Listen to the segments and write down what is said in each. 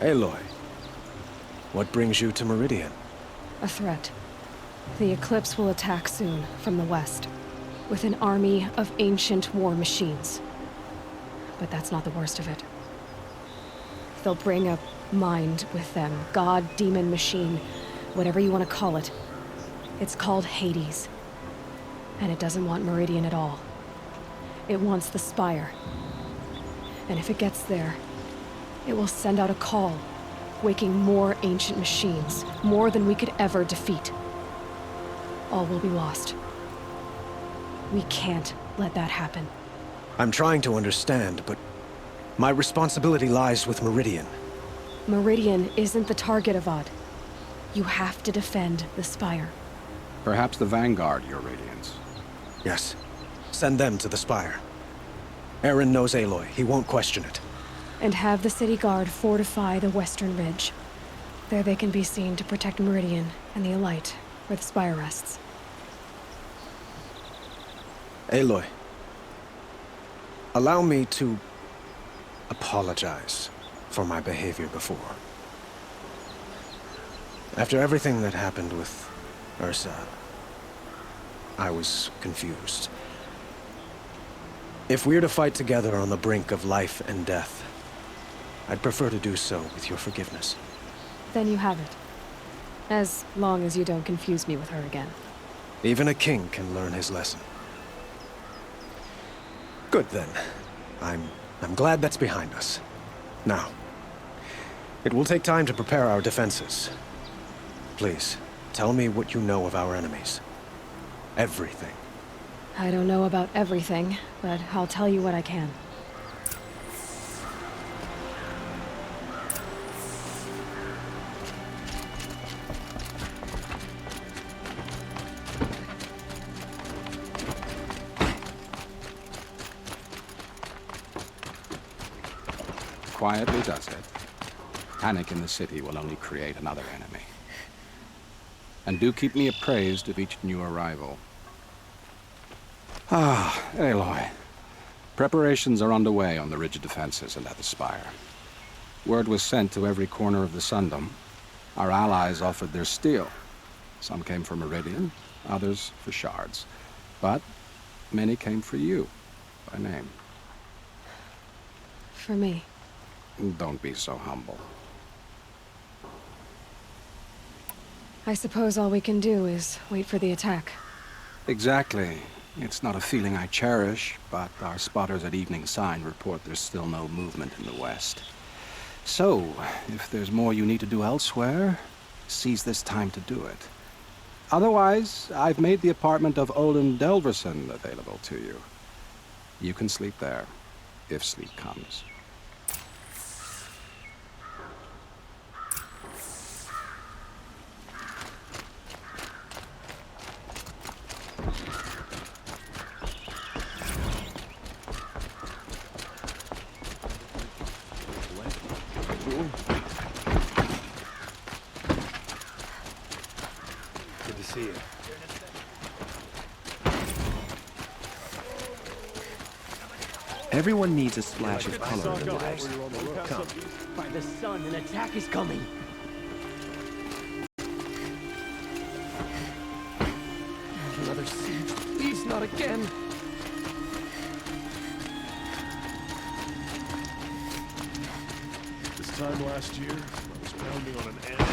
Aloy, what brings you to Meridian? A threat. The Eclipse will attack soon, from the west, with an army of ancient war machines. But that's not the worst of it. They'll bring a mind with them, god, demon, machine, whatever you want to call it. It's called Hades. And it doesn't want Meridian at all. It wants the Spire. And if it gets there, it will send out a call, waking more ancient machines, more than we could ever defeat. All will be lost. We can't let that happen. I'm trying to understand, but my responsibility lies with Meridian. Meridian isn't the target, Avad. You have to defend the Spire. Perhaps the Vanguard, your Radiance. Yes. Send them to the Spire. Aaron knows Aloy. He won't question it. And have the city guard fortify the western ridge. There they can be seen to protect Meridian and the Elite, where the Spire rests. Aloy, allow me to apologize for my behavior before. After everything that happened with Ursa, I was confused. If we're to fight together on the brink of life and death, I'd prefer to do so with your forgiveness. Then you have it. As long as you don't confuse me with her again. Even a king can learn his lesson. Good then. I'm glad that's behind us. Now, it will take time to prepare our defenses. Please, tell me what you know of our enemies. Everything. I don't know about everything, but I'll tell you what I can. Quietly does it. Panic in the city will only create another enemy. And do keep me appraised of each new arrival. Ah, Aloy. Preparations are underway on the ridge defenses and at the Spire. Word was sent to every corner of the Sundom. Our allies offered their steel. Some came for Meridian, others for shards. But many came for you, by name. For me. Don't be so humble. I suppose all we can do is wait for the attack. Exactly. It's not a feeling I cherish, but our spotters at Evening Sign report there's still no movement in the west. So, if there's more you need to do elsewhere, seize this time to do it. Otherwise, I've made the apartment of Olin Delverson available to you. You can sleep there, if sleep comes. Good to see you. Everyone needs a splash of color in their lives. Come. By the sun, an attack is coming. Another siege. Please, not again. This time last year, I was pounding on an anvil.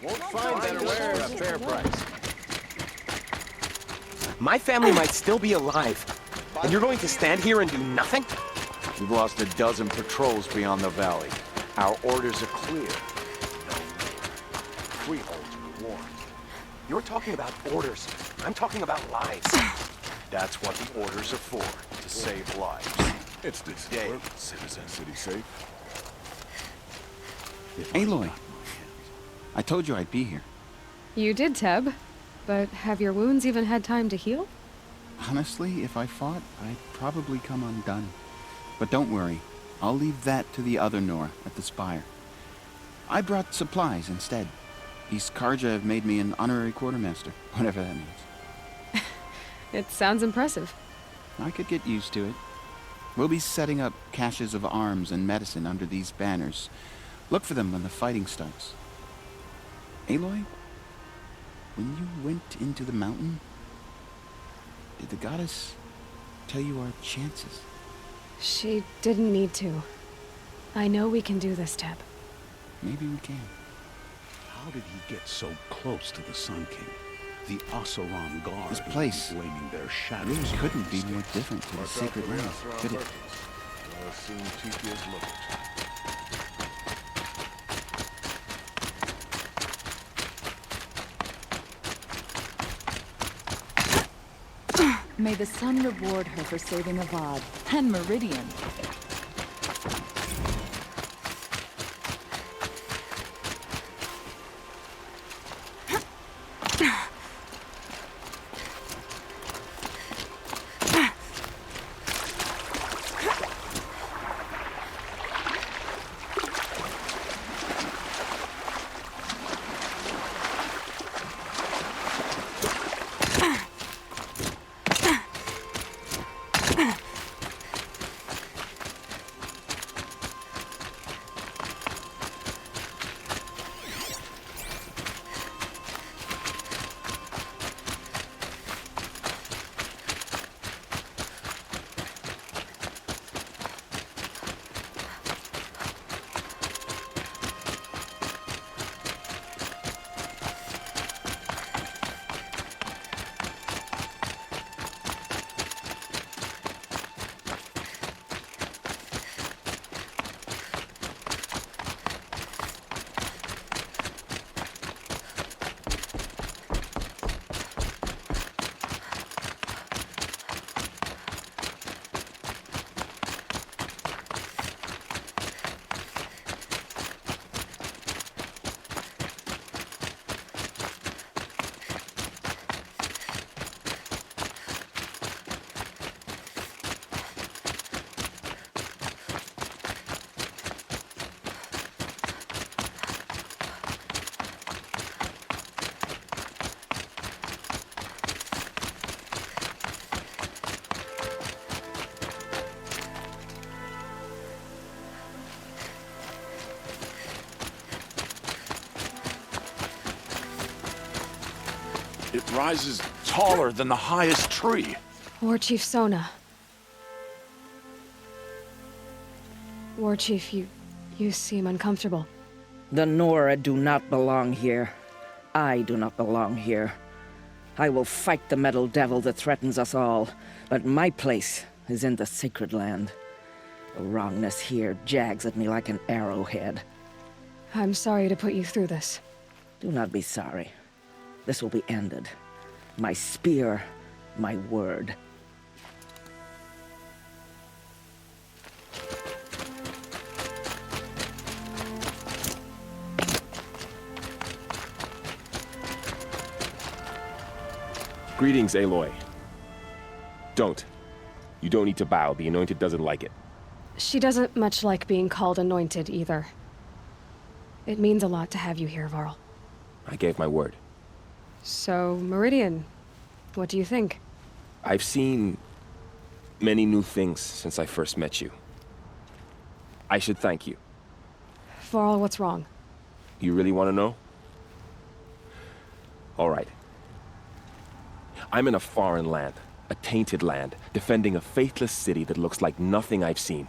Won't find better wares at a fair price. My family might still be alive, and you're going to stand here and do nothing? We've lost a dozen patrols beyond the valley. Our orders are clear. Freeholds were warned. You're talking about orders. I'm talking about lives. That's what the orders are for, to save lives. It's this day, citizen. City safe. Aloy, I told you I'd be here. You did, Teb. But have your wounds even had time to heal? Honestly, if I fought, I'd probably come undone. But don't worry, I'll leave that to the other Nora at the Spire. I brought supplies instead. These Karja have made me an honorary quartermaster, whatever that means. It sounds impressive. I could get used to it. We'll be setting up caches of arms and medicine under these banners. Look for them when the fighting starts. Aloy, when you went into the mountain, did the goddess tell you our chances? She didn't need to. I know we can do this, Teb. Maybe we can. How did he get so close to the Sun King? The Oseram Guard. This place blaming their shadows couldn't be more different to the sacred land, could it? I'll assume Tikia's looking. May the sun reward her for saving Avad and Meridian. It rises taller than the highest tree. War Chief Sona. War Chief, you seem uncomfortable. The Nora do not belong here. I do not belong here. I will fight the metal devil that threatens us all, but my place is in the sacred land. The wrongness here jags at me like an arrowhead. I'm sorry to put you through this. Do not be sorry. This will be ended. My spear, my word. Greetings, Aloy. Don't. You don't need to bow. The Anointed doesn't like it. She doesn't much like being called anointed, either. It means a lot to have you here, Varl. I gave my word. So, Meridian, what do you think? I've seen many new things since I first met you. I should thank you. Varl, what's wrong? You really want to know? All right. I'm in a foreign land, a tainted land, defending a faithless city that looks like nothing I've seen.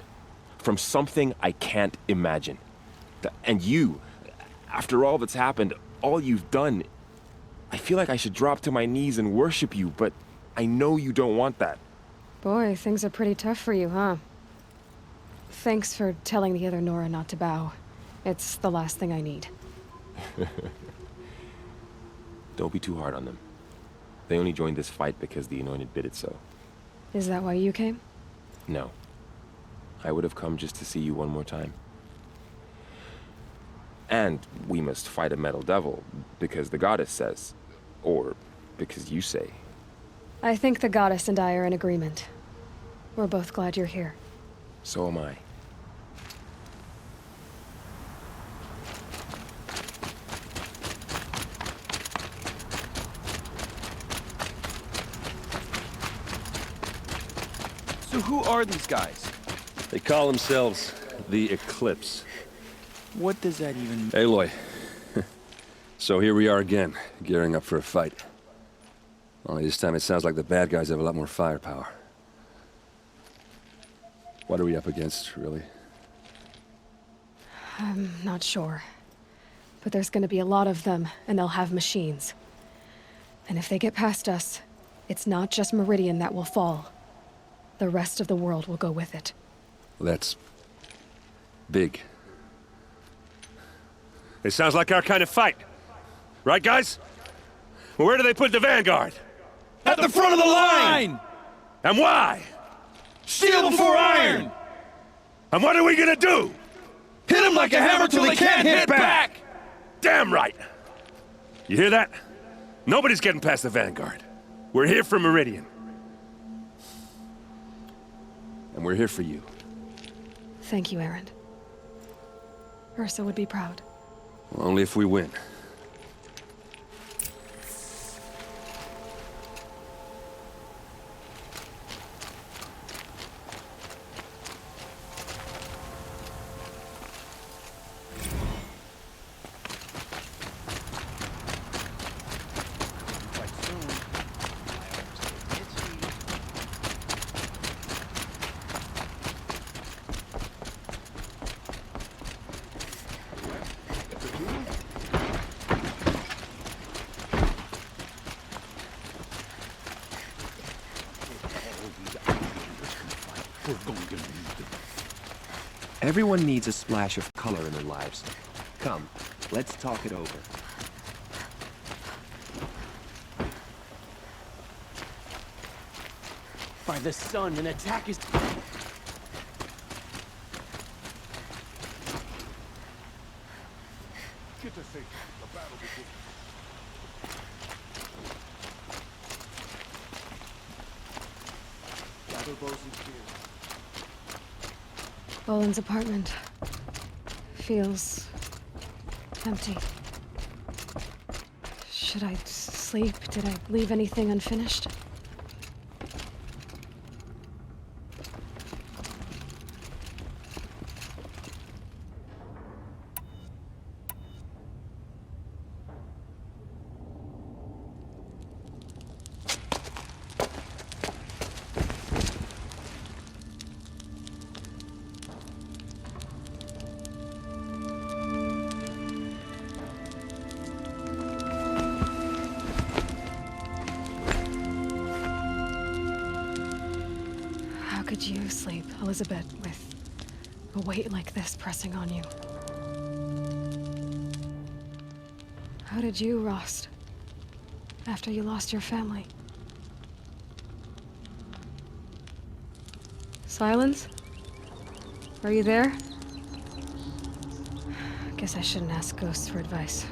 From something I can't imagine. And you, after all that's happened, all you've done, I feel like I should drop to my knees and worship you, but I know you don't want that. Boy, things are pretty tough for you, huh? Thanks for telling the other Nora not to bow. It's the last thing I need. Don't be too hard on them. They only joined this fight because the Anointed bid it so. Is that why you came? No. I would have come just to see you one more time. And we must fight a metal devil, because the goddess says. Or because you say. I think the goddess and I are in agreement. We're both glad you're here. So am I. So who are these guys? They call themselves the Eclipse. What does that even mean? Aloy. So here we are again, gearing up for a fight. Only this time it sounds like the bad guys have a lot more firepower. What are we up against, really? I'm not sure. But there's gonna be a lot of them, and they'll have machines. And if they get past us, it's not just Meridian that will fall. The rest of the world will go with it. That's big. It sounds like our kind of fight. Right, guys? Well, where do they put the Vanguard? At the front of the line! And why? Steel before iron! And what are we gonna do? Hit them like a hammer till they can't hit back! Damn right! You hear that? Nobody's getting past the Vanguard. We're here for Meridian. And we're here for you. Thank you, Erend. Ursa would be proud. Well, only if we win. Everyone needs a splash of color in their lives. Come, let's talk it over. By the sun, an attack is... Get to safety. The battle begins. Gather bows and spears. Boland's apartment feels empty. Should I sleep? Did I leave anything unfinished? How could you sleep, Elizabeth, with a weight like this pressing on you? How did you, Rost, after you lost your family? Silence? Are you there? Guess I shouldn't ask ghosts for advice.